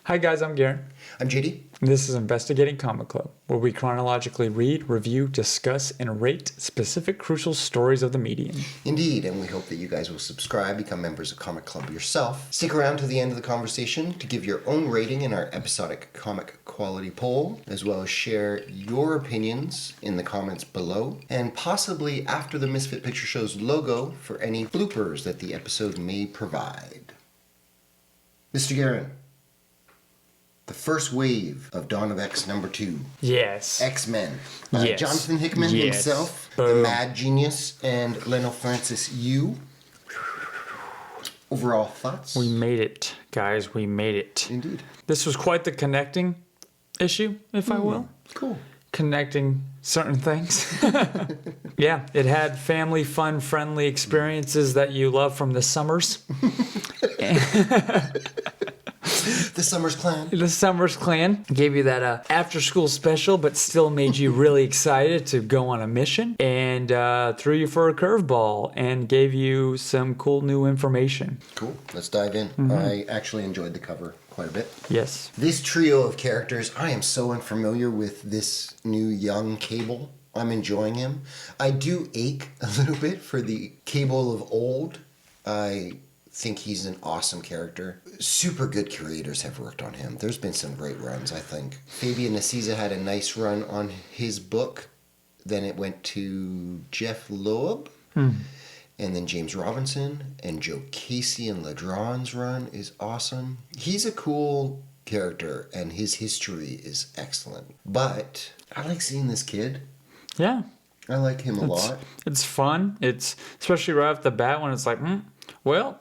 Hi guys, I'm Garen. I'm JD. And this is Investigating Comic Club, where we chronologically read, review, discuss, and rate specific crucial stories of the medium. Indeed, and we hope that you guys will subscribe, become members of Comic Club yourself. Stick around to the end of the conversation to give your own rating in our episodic comic quality poll, as well as share your opinions in the comments below, and possibly after the Misfit Picture Show's logo for any bloopers that the episode may provide. Mr. Garen. The first wave of Dawn of X #2. Yes. X-Men. Yes. Jonathan Hickman himself, the mad genius, and Lionel Francis Yu. Overall thoughts? We made it, guys. We made it. Indeed. This was quite the connecting issue, if I will. Cool. Connecting certain things. Yeah, it had family, fun, friendly experiences that you love from the summers. The Summers Clan. The Summers Clan gave you that after-school special, but still made you really excited to go on a mission, and threw you for a curveball and gave you some cool new information. Cool. Let's dive in. I actually enjoyed the cover quite a bit. Yes. This trio of characters, I am so unfamiliar with this new young Cable. I'm enjoying him. I do ache a little bit for the Cable of old. I think he's an awesome character. Super good curators have worked on him. There's been some great runs, I think. Fabian Nicieza had a nice run on his book. Then it went to Jeff Loeb. And then James Robinson and Joe Casey and Ladron's run is awesome. He's a cool character and his history is excellent. But I like seeing this kid. Yeah. I like him a lot. It's fun. It's especially right off the bat when it's like, well,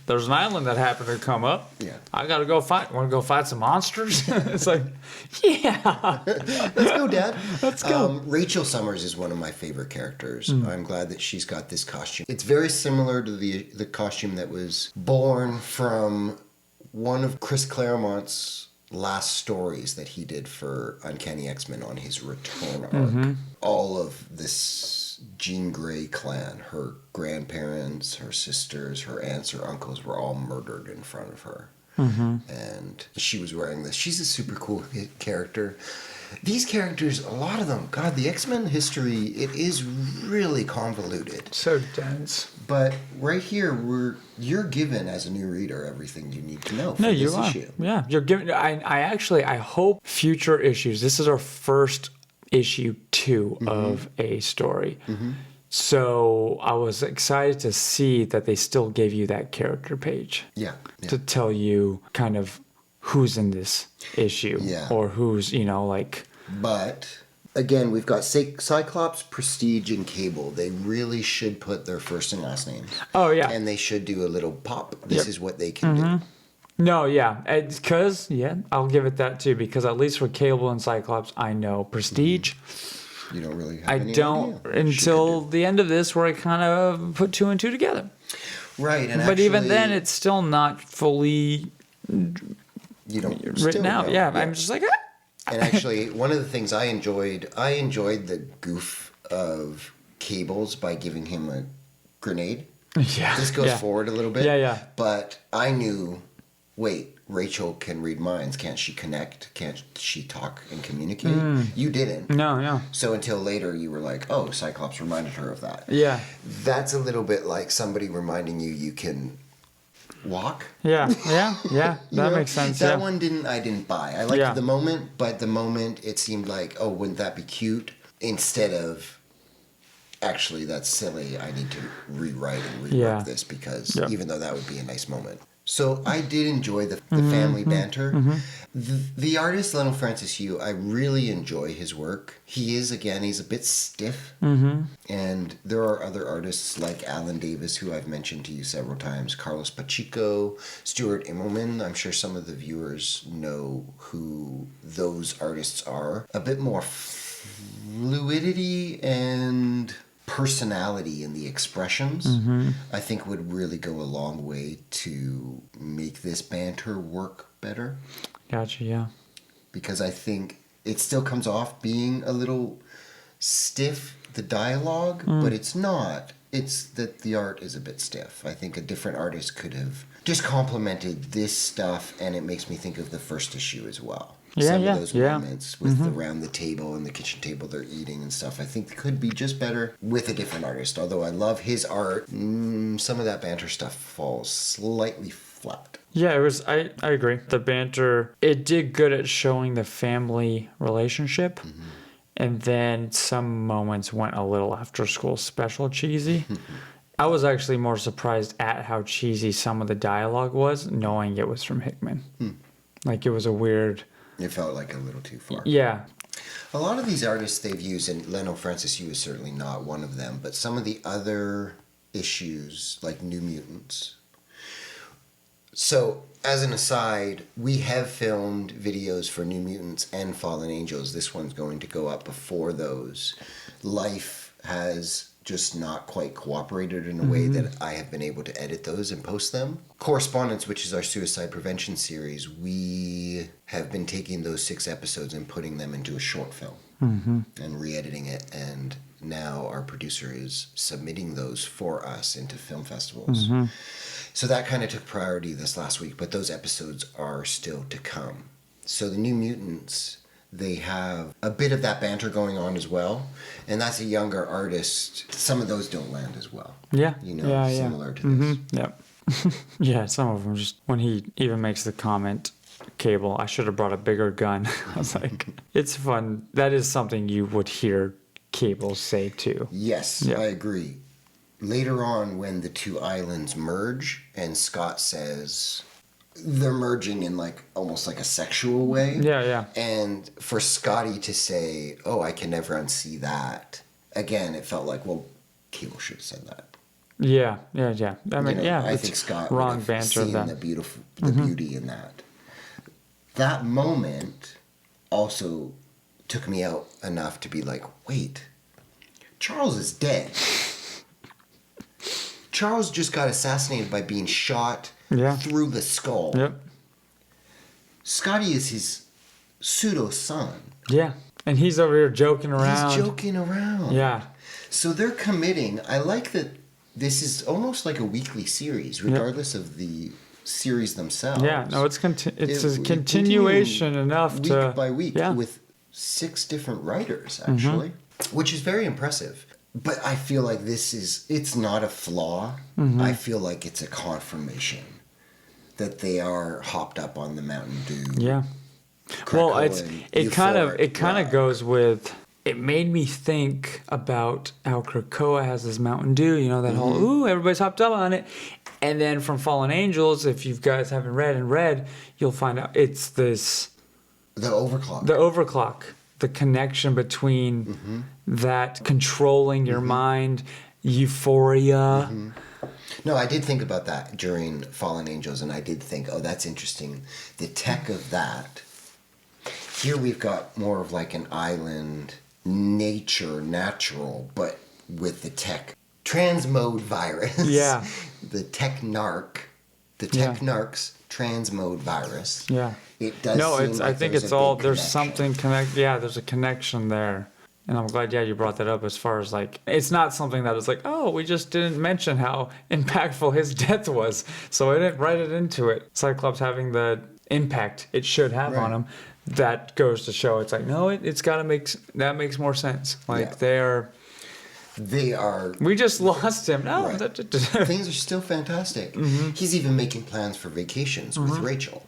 there's an island that happened to come up. Yeah. I gotta go fight. Want to go fight some monsters? It's like, yeah. Let's go, Dad. Let's go. Rachel Summers is one of my favorite characters. I'm glad that she's got this costume. It's very similar to the costume that was born from one of Chris Claremont's last stories that he did for Uncanny X-Men on his return arc. All of this Jean Grey clan, her grandparents, her sisters, her aunts, her uncles were all murdered in front of her. And she was wearing this. She's a super cool character. These characters, a lot of them, God, the X-Men history, it is really convoluted. So dense. But right here, you're given as a new reader everything you need to know for this issue. Yeah, you're giving. I hope future issues. This is our first issue 2 of a story. So I was excited to see that they still gave you that character page. Yeah. To tell you kind of who's in this issue. Yeah. Or who's, like. But again, we've got Cyclops, Prestige, and Cable. They really should put their first and last names. Oh, yeah. And they should do a little pop. This is what they can do. No, yeah. Because, I'll give it that too. Because at least for Cable and Cyclops, I know. Prestige. You don't really have I any don't idea. until the end of this where I kind of put 2 and 2 together. Right. And but even then, it's still not fully written out. Yeah, I'm just like, And actually, one of the things I enjoyed the goof of Cables by giving him a grenade. Yeah. This goes forward a little bit. Yeah. But I knew, wait, Rachel can read minds. Can't she connect? Can't she talk and communicate? You didn't. No. So until later, you were like, oh, Cyclops reminded her of that. Yeah. That's a little bit like somebody reminding you can walk. Yeah. That makes sense. That one I didn't buy. I liked the moment, but the moment it seemed like, oh, wouldn't that be cute? Instead of, actually, that's silly. I need to rewrite and rework this because even though that would be a nice moment. So I did enjoy the family banter. The artist, Lionel Francis Yu, I really enjoy his work. He's a bit stiff. And there are other artists like Alan Davis, who I've mentioned to you several times, Carlos Pacheco, Stuart Immelman. I'm sure some of the viewers know who those artists are. A bit more fluidity and personality in the expressions, I think would really go a long way to make this banter work better. Gotcha, yeah. Because I think it still comes off being a little stiff, the dialogue, but it's not. It's that the art is a bit stiff. I think a different artist could have just complemented this stuff, and it makes me think of the first issue as well. Some of those moments with around the table and the kitchen table they're eating and stuff, I think could be just better with a different artist. Although I love his art, some of that banter stuff falls slightly flat. Yeah, it was. I agree. The banter, it did good at showing the family relationship. And then some moments went a little after school special cheesy. I was actually more surprised at how cheesy some of the dialogue was, knowing it was from Hickman. Like, it was a weird... It felt like a little too far. Yeah. A lot of these artists they've used, and Leno Francis Yu is certainly not one of them, but some of the other issues, like New Mutants. So, as an aside, we have filmed videos for New Mutants and Fallen Angels. This one's going to go up before those. Life has just not quite cooperated in a way that I have been able to edit those and post them. Correspondence, which is our suicide prevention series, we have been taking those 6 episodes and putting them into a short film and re-editing it, and now our producer is submitting those for us into film festivals. So that kind of took priority this last week, but those episodes are still to come. So the New Mutants, they have a bit of that banter going on as well, and that's a younger artist. Some of those don't land as well. Yeah. Similar to this. Yep. Yeah, some of them just, when he even makes the comment, Cable, I should have brought a bigger gun. I was like, it's fun. That is something you would hear Cable say too. Yes, I agree. Later on, when the two islands merge, and Scott says they're merging in like almost like a sexual way. Yeah. And for Scotty to say, "Oh, I can never unsee that," again, it felt like, well, Cable should have said that. Yeah. I mean, I think Scott wrong would have banter seen then. the beauty in that. That moment also took me out enough to be like, wait, Charles is dead. Charles just got assassinated by being shot through the skull. Yep. Scotty is his pseudo-son. Yeah. And he's over here joking around. He's joking around. Yeah. So they're committing. I like that this is almost like a weekly series, regardless of the series themselves. Yeah, no, it's a continuation enough week to... by week with 6 different writers, actually, which is very impressive. But I feel like it's not a flaw. I feel like it's a confirmation that they are hopped up on the Mountain Dew. Yeah. Well, it kind of goes with... It made me think about how Krakoa has this Mountain Dew, that whole, everybody's hopped up on it. And then from Fallen Angels, if you guys haven't read, you'll find out it's this... The overclock. The overclock. The connection between that controlling your mind, euphoria. No, I did think about that during Fallen Angels, and I did think, oh, that's interesting. The tech of that. Here we've got more of like an island, natural, but with the tech. Transmode virus. Yeah. The Technarch's transmode virus. Yeah. It does. No, seem like I think it's all there's something connect. Yeah, there's a connection there, and I'm glad. Yeah, you brought that up. As far as like, it's not something that is like, oh, we just didn't mention how impactful his death was, so I didn't write it into it. Cyclops having the impact it should have on him. That goes to show it's like, no, it's got to that makes more sense. Like they are. We just lost him. No, things are still fantastic. He's even making plans for vacations with Rachel.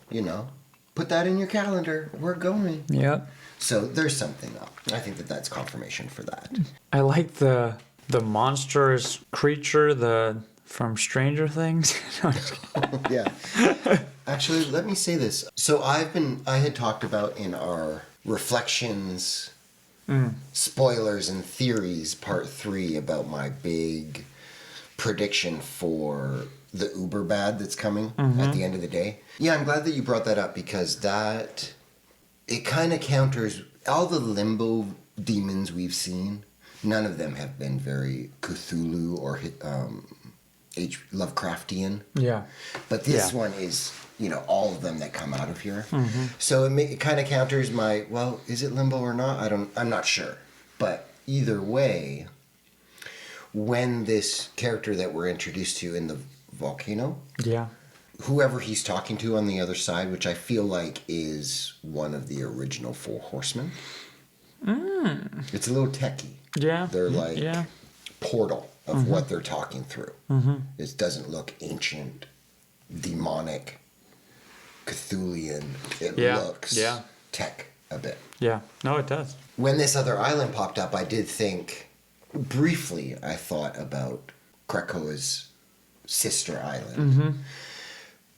Put that in your calendar. We're going. Yeah. So there's something up. I think that's confirmation for that. I like the monstrous creature from Stranger Things. Yeah. Actually, let me say this. So I had talked about in our reflections, spoilers and theories part 3 about my big prediction for the uber bad that's coming at the end of the day. Yeah, I'm glad that you brought that up because it kind of counters all the limbo demons we've seen. None of them have been very Cthulhu or Lovecraftian. Yeah. But this one is, all of them that come out of here. So it kind of counters my, well, is it limbo or not? I'm not sure. But either way, when this character that we're introduced to in the volcano, Yeah. whoever he's talking to on the other side, which I feel like is one of the original Four Horsemen. It's a little techie. Yeah. They're like Yeah. portal of what they're talking through. It doesn't look ancient, demonic, Cthulhian. It looks tech a bit. Yeah. No, it does. When this other island popped up, I did think, briefly, I thought about Krakoa's sister island.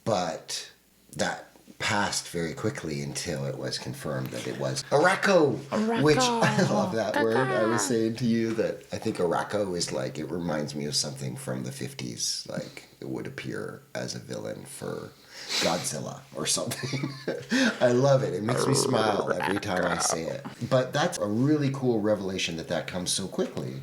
But that passed very quickly until it was confirmed that it was Araco, which I love that word. I was saying to you that I think Araco is like, it reminds me of something from the 50s, like it would appear as a villain for Godzilla or something. I love it. It makes me smile every time I say it. But that's a really cool revelation that comes so quickly.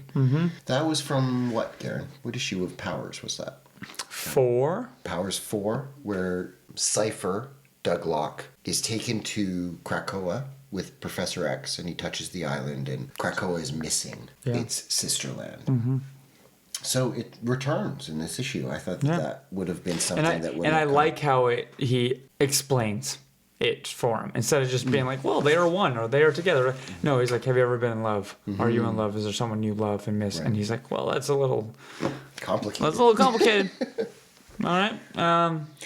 That was from what, Garen? What issue of Powers was that? 4. Powers 4, where Cypher, Douglock, is taken to Krakoa with Professor X, and he touches the island, and Krakoa is missing its sister land. So it returns in this issue. I thought that would have been something that would. And I like how he explains it for him instead of just being like, "Well, they are one or they are together." No, he's like, "Have you ever been in love? Are you in love? Is there someone you love and miss?" And he's like, "Well, that's a little complicated. That's a little complicated." All right,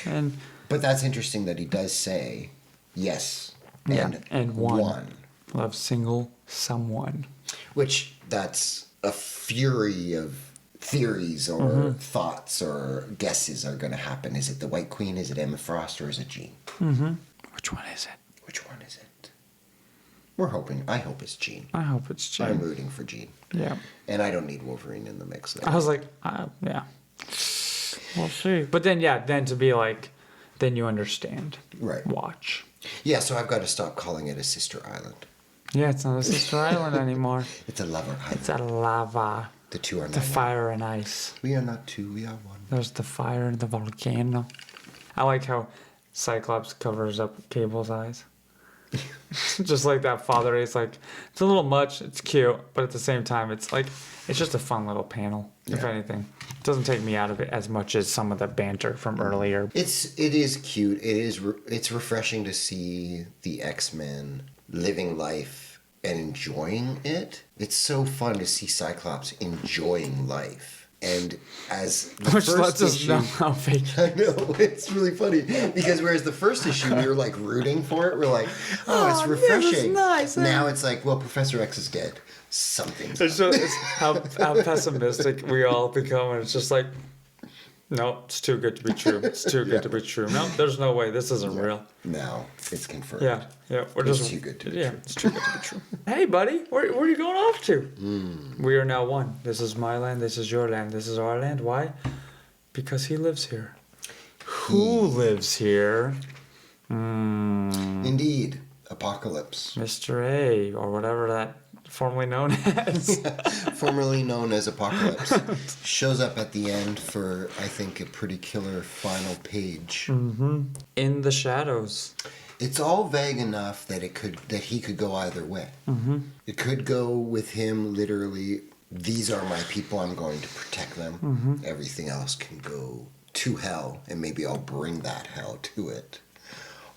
and but that's interesting that he does say yes and one. Love single someone, which that's a fury of theories or thoughts or guesses are going to happen. Is it the White Queen? Is it Emma Frost? Or is it Jean? Which one is it? Which one is it? We're hoping. I hope it's Jean. I hope it's Jean. I'm rooting for Jean. Yeah. And I don't need Wolverine in the mix there. I was like, yeah. We'll see. But then, then to be like, then you understand. Right. Watch. Yeah, so I've got to stop calling it a sister island. Yeah, it's not a sister island anymore. It's a lover island. It's a lava. The two are not the fire and ice. We are not two, we are one. There's the fire and the volcano. I like how Cyclops covers up Cable's eyes. Just like that father. It's like, it's a little much. It's cute. But at the same time, it's like, it's just a fun little panel, if anything. It doesn't take me out of it as much as some of the banter from earlier. It is cute. It's refreshing to see the X-Men living life and enjoying it. It's so fun to see Cyclops enjoying life. And as the Which first lets us issue, know how fake. I know, it's really funny because whereas the first issue we were like rooting for it, we're like, oh, it's refreshing. This is nice. Now it's like, well, Professor X is dead. Something's It's how pessimistic we all become, and it's just like, no, it's too good to be true. It's too good to be true. No, there's no way. This isn't real. Now it's confirmed. Yeah. We're It's just too good to be true. It's too good to be true. Hey, buddy, where are you going off to? We are now one. This is my land. This is your land. This is our land. Why? Because he lives here. Who lives here? Indeed, Apocalypse. Mr. A, or whatever that formerly known as. Formerly known as Apocalypse. Shows up at the end for, I think, a pretty killer final page. In the shadows. It's all vague enough that he could go either way. It could go with him literally, these are my people, I'm going to protect them. Everything else can go to hell, and maybe I'll bring that hell to it.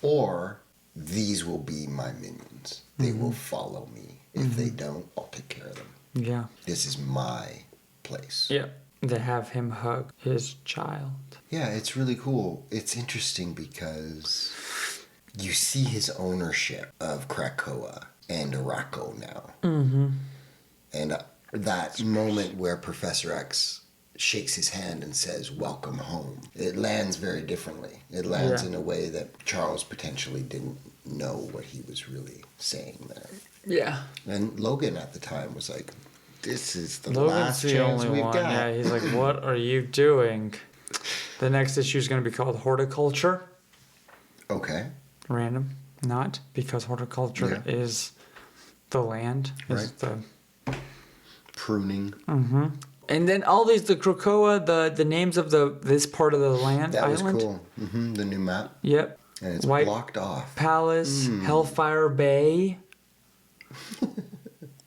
Or, these will be my minions. They will follow me. If they don't, I'll take care of them. Yeah. This is my place. Yeah. They have him hug his child. Yeah, it's really cool. It's interesting because you see his ownership of Krakoa and Araco now. And that moment where Professor X shakes his hand and says, welcome home, it lands very differently. It lands in a way that Charles potentially didn't know what he was really saying there. Yeah. And Logan at the time was like, this is the Logan's last the chance only we've one. got. Yeah, he's like, what are you doing? The next issue is going to be called Horticulture. Okay. Random. Not, because horticulture is the land. Is the Pruning. And then all these, the Krakoa, the names of this part of the land, That was island. cool. The new map. Yep. And it's White blocked off. Palace, Hellfire Bay,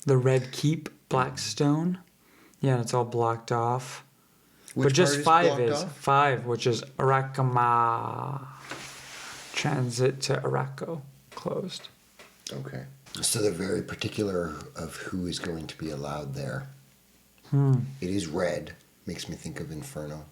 the Red Keep, Blackstone, Yeah, it's all blocked off. Which but just part is 5 blocked is. off? 5, which is Arakama. Transit to Arako. Closed. Okay. So they're very particular of who is going to be allowed there. It is red. Makes me think of Inferno.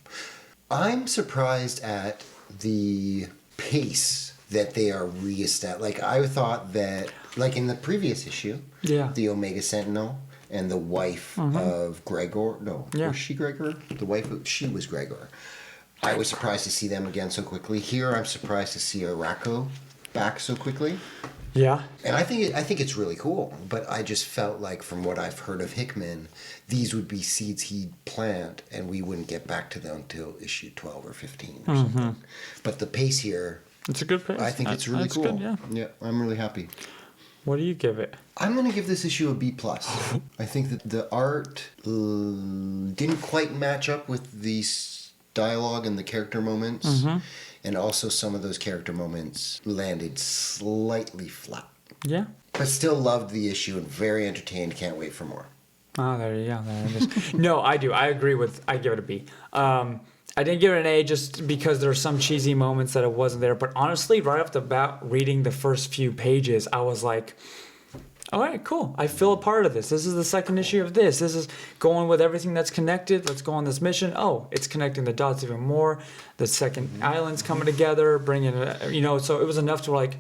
I'm surprised at the pace that they are re-established. Like, I thought that, like in the previous issue, Yeah. the Omega Sentinel and the wife of Gregor. No, Yeah. was she Gregor? The wife of, she was Gregor. I was surprised to see them again so quickly. Here, I'm surprised to see Arako back so quickly. Yeah. And I think it's really cool. But I just felt like, from what I've heard of Hickman, these would be seeds he'd plant, and we wouldn't get back to them until issue 12 or 15 or something. But the pace here, It's a good pace. I think it's really That's cool. Good, yeah. Yeah, I'm really happy. What do you give it? I'm going to give this issue a B+. I think that the art didn't quite match up with the dialogue and the character moments. And also some of those character moments landed slightly flat. Yeah. But still loved the issue and very entertained. Can't wait for more. Oh, there you go. There it is. No, I do. I agree with. I give it a B. I didn't give it an A just because there are some cheesy moments that it wasn't there. But honestly, right off the bat, reading the first few pages, I was like, all right, cool. I feel a part of this. This is the second issue of this. This is going with everything that's connected. Let's go on this mission. Oh, it's connecting the dots even more. The second island's coming together, bringing, so it was enough to like,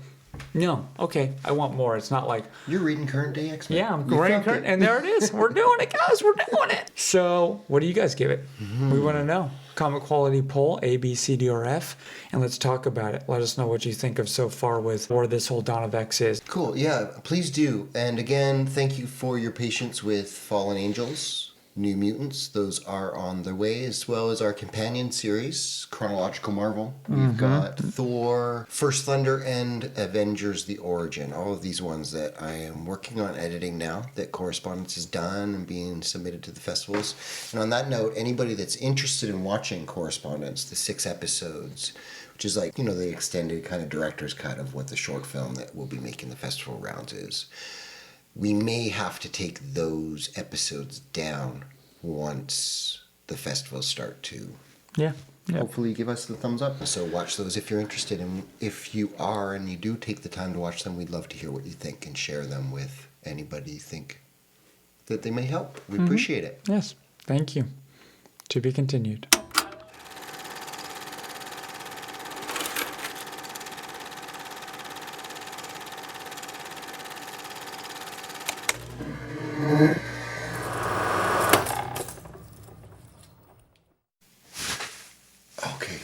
no, okay, I want more. It's not like, You're reading current day X-Men. yeah, I'm You going felt current, it. and there it is. We're doing it, guys. We're doing it. So, what do you guys give it? We want to know. Comic quality poll, A, B, C, D, or F, and let's talk about it. Let us know what you think of so far with where this whole Dawn of X is. Cool, yeah, please do. And again, thank you for your patience with Fallen Angels, New Mutants. Those are on their way, as well as our companion series, Chronological Marvel. We've got Thor, First Thunder, and Avengers The Origin. All of these ones that I am working on editing now, that correspondence is done and being submitted to the festivals. And on that note, anybody that's interested in watching correspondence, the 6 episodes, which is like, the extended kind of director's cut of what the short film that we'll be making the festival rounds is. We may have to take those episodes down once the festivals start to Yeah. hopefully give us the thumbs up. So watch those if you're interested. And if you are and you do take the time to watch them, we'd love to hear what you think and share them with anybody you think that they may help. We appreciate it. Yes. Thank you. To be continued. Okay,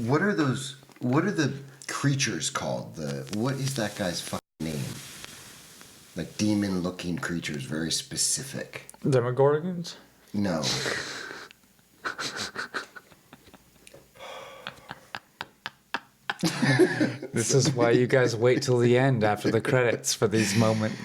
what are those? What are the creatures called? What is that guy's fucking name? Like demon-looking creatures, very specific. Demogorgons? No. This is why you guys wait till the end after the credits for these moments.